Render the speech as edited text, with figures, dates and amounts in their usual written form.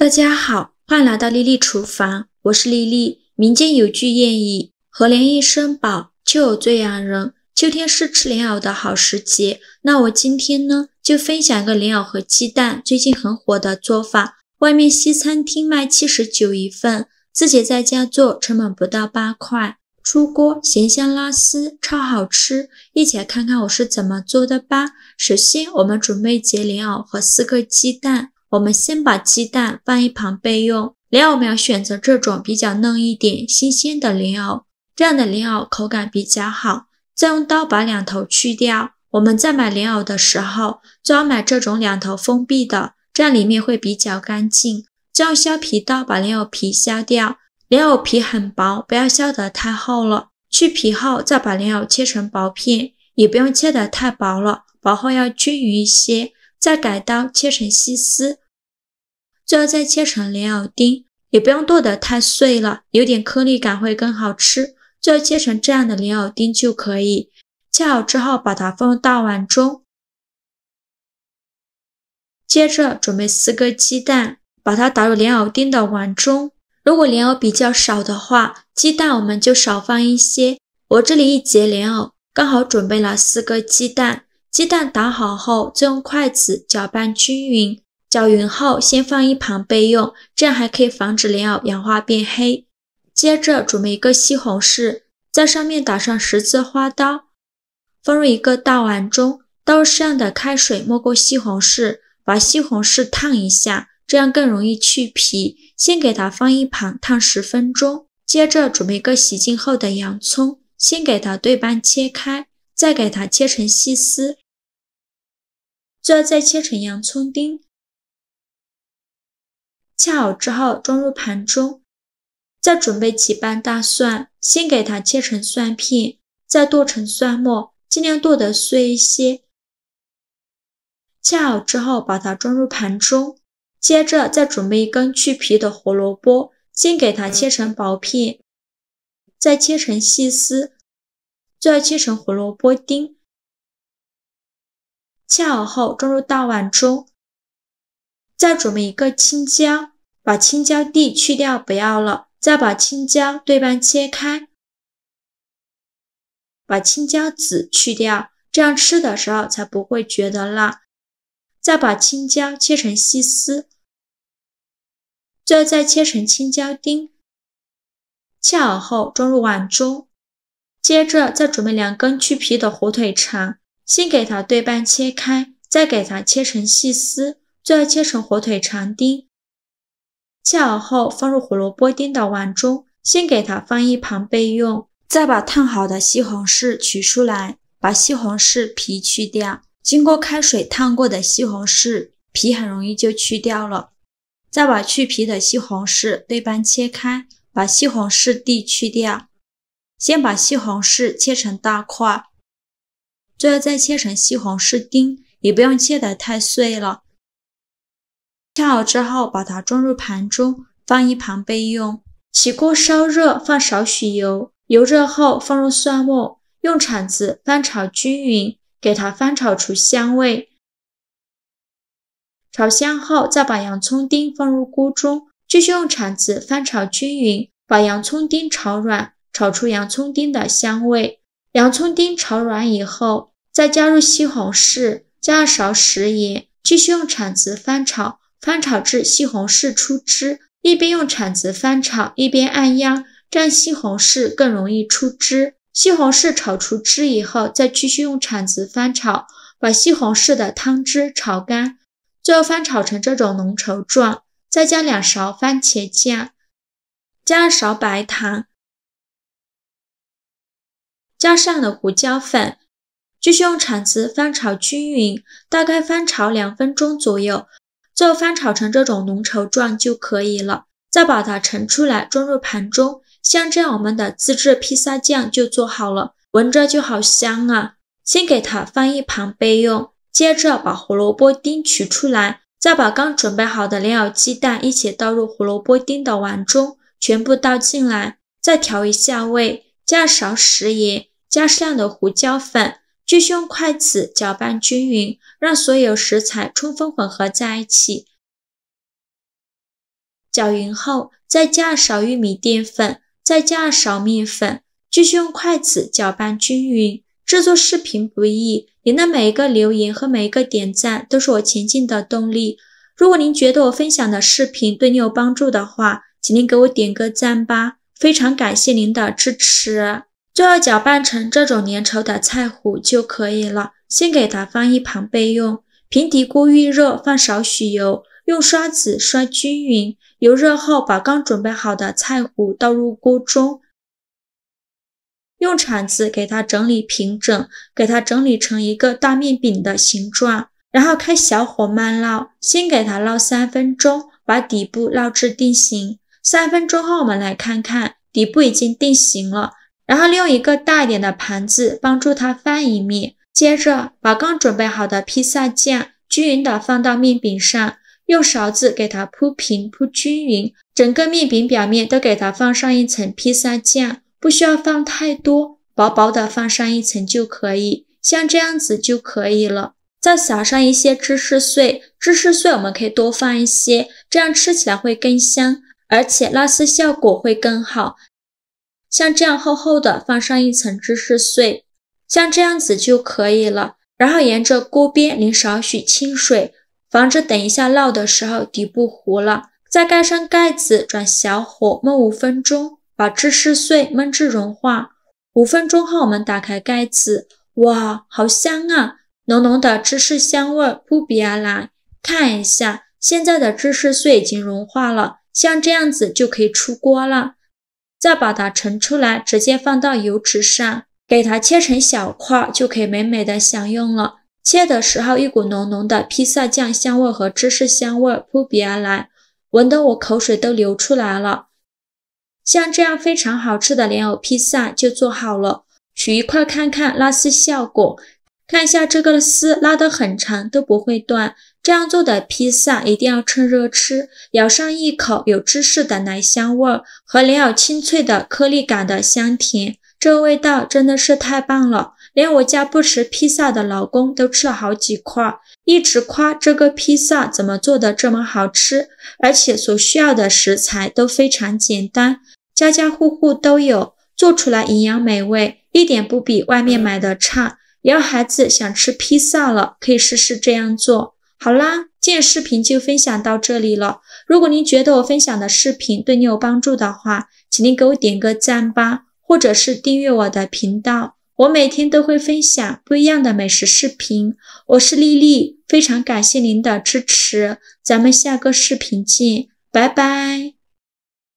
大家好，欢迎来到丽丽厨房，我是丽丽。民间有句谚语，和莲一生饱，秋藕最养人。秋天是吃莲藕的好时节，那我今天呢，就分享一个莲藕和鸡蛋最近很火的做法。外面西餐厅卖79一份，自己在家做成本不到8块，出锅咸香拉丝，超好吃。一起来看看我是怎么做的吧。首先我们准备节莲藕和4个鸡蛋。我们先把鸡蛋放一旁备用，莲藕我们要选择这种比较嫩一点、新鲜的莲藕，这样的莲藕口感比较好。再用刀把两头去掉。我们在买莲藕的时候，最好买这种两头封闭的，这样里面会比较干净。再用削皮刀把莲藕皮削掉，莲藕皮很薄，不要削得太厚了。去皮后再把莲藕切成薄片，也不用切得太薄了，薄后要均匀一些。再改刀切成细丝。最后再切成莲藕丁，也不用剁得太碎了，有点颗粒感会更好吃。最后切成这样的莲藕丁就可以。切好之后把它放入大碗中。接着准备4个鸡蛋，把它打入莲藕丁的碗中。如果莲藕比较少的话，鸡蛋我们就少放一些。我这里1节莲藕，刚好准备了4个鸡蛋。鸡蛋打好后，再用筷子搅拌均匀。搅匀后先放一旁备用，这样还可以防止莲藕氧化变黑。接着准备一个西红柿，在上面打上十字花刀，放入一个大碗中，倒入适量的开水没过西红柿，把西红柿烫一下，这样更容易去皮。先给它放一旁烫10分钟。接着准备一个洗净后的洋葱，先给它对半切开，再给它切成细丝，最后再切成洋葱丁。切好之后装入盘中。再准备几瓣大蒜，先给它切成蒜片，再剁成蒜末，尽量剁得碎一些。切好之后把它装入盘中。接着再准备一根去皮的胡萝卜，先给它切成薄片，再切成细丝，最后切成胡萝卜丁。切好后装入大碗中。再准备一个青椒，把青椒蒂去掉不要了，再把青椒对半切开，把青椒籽去掉，这样吃的时候才不会觉得辣。再把青椒切成细丝，最后再切成青椒丁。切好后装入碗中。接着再准备2根去皮的火腿肠，先给它对半切开，再给它切成细丝，最后切成火腿肠丁。切好后放入胡萝卜丁的碗中，先给它放一旁备用。再把烫好的西红柿取出来，把西红柿皮去掉。经过开水烫过的西红柿皮很容易就去掉了。再把去皮的西红柿对半切开，把西红柿蒂去掉。先把西红柿切成大块，最后再切成西红柿丁，也不用切得太碎了。切好之后把它装入盘中，放一旁备用。起锅烧热，放少许油，油热后放入蒜末，用铲子翻炒均匀，给它翻炒出香味。炒香后再把洋葱丁放入锅中，继续用铲子翻炒均匀，把洋葱丁炒软，炒出洋葱丁的香味。洋葱丁炒软以后，再加入西红柿，加2勺食盐，继续用铲子翻炒，翻炒至西红柿出汁，一边用铲子翻炒，一边按压，这样西红柿更容易出汁。西红柿炒出汁以后，再继续用铲子翻炒，把西红柿的汤汁炒干，最后翻炒成这种浓稠状，再加2勺番茄酱，加2勺白糖，加上了胡椒粉，继续用铲子翻炒均匀，大概翻炒2分钟左右，最后翻炒成这种浓稠状就可以了。再把它盛出来装入盘中，像这样我们的自制披萨酱就做好了，闻着就好香啊。先给它放一旁备用。接着把胡萝卜丁取出来，再把刚准备好的莲藕鸡蛋一起倒入胡萝卜丁的碗中，全部倒进来，再调一下味，加2勺食盐，加适量的胡椒粉，继续用筷子搅拌均匀，让所有食材充分混合在一起。搅匀后，再加少玉米淀粉，再加少面粉，继续用筷子搅拌均匀。制作视频不易，您的每一个留言和每一个点赞都是我前进的动力。如果您觉得我分享的视频对你有帮助的话，请您给我点个赞吧，非常感谢您的支持。最后搅拌成这种粘稠的菜糊就可以了，先给它放一旁备用。平底锅预热，放少许油，用刷子刷均匀。油热后，把刚准备好的菜糊倒入锅中，用铲子给它整理平整，给它整理成一个大面饼的形状，然后开小火慢烙，先给它烙3分钟，把底部烙至定型。3分钟后我们来看看，底部已经定型了，然后利用一个大一点的盘子帮助它翻一面，接着把刚准备好的披萨酱均匀地放到面饼上，用勺子给它铺平铺均匀，整个面饼表面都给它放上一层披萨酱，不需要放太多，薄薄的放上一层就可以，像这样子就可以了。再撒上一些芝士碎，芝士碎我们可以多放一些，这样吃起来会更香，而且拉丝效果会更好。像这样厚厚的放上一层芝士碎，像这样子就可以了。然后沿着锅边淋少许清水，防止等一下烙的时候底部糊了。再盖上盖子，转小火焖5分钟，把芝士碎焖至融化。5分钟后我们打开盖子，哇，好香啊！浓浓的芝士香味扑鼻而来。看一下，现在的芝士碎已经融化了，像这样子就可以出锅了。再把它盛出来，直接放到油纸上，给它切成小块，就可以美美的享用了。切的时候，一股浓浓的披萨酱香味和芝士香味扑鼻而来，闻得我口水都流出来了。像这样非常好吃的莲藕披萨就做好了，取一块看看拉丝效果，看一下这个丝拉得很长都不会断。这样做的披萨一定要趁热吃，咬上一口有芝士的奶香味和莲藕清脆的颗粒感的香甜，这味道真的是太棒了，连我家不吃披萨的老公都吃了好几块，一直夸这个披萨怎么做的这么好吃，而且所需要的食材都非常简单，家家户户都有，做出来营养美味，一点不比外面买的差。以后孩子想吃披萨了，可以试试这样做。好啦，今天视频就分享到这里了。如果您觉得我分享的视频对你有帮助的话，请您给我点个赞吧，或者是订阅我的频道。我每天都会分享不一样的美食视频。我是丽丽，非常感谢您的支持，咱们下个视频见，拜拜。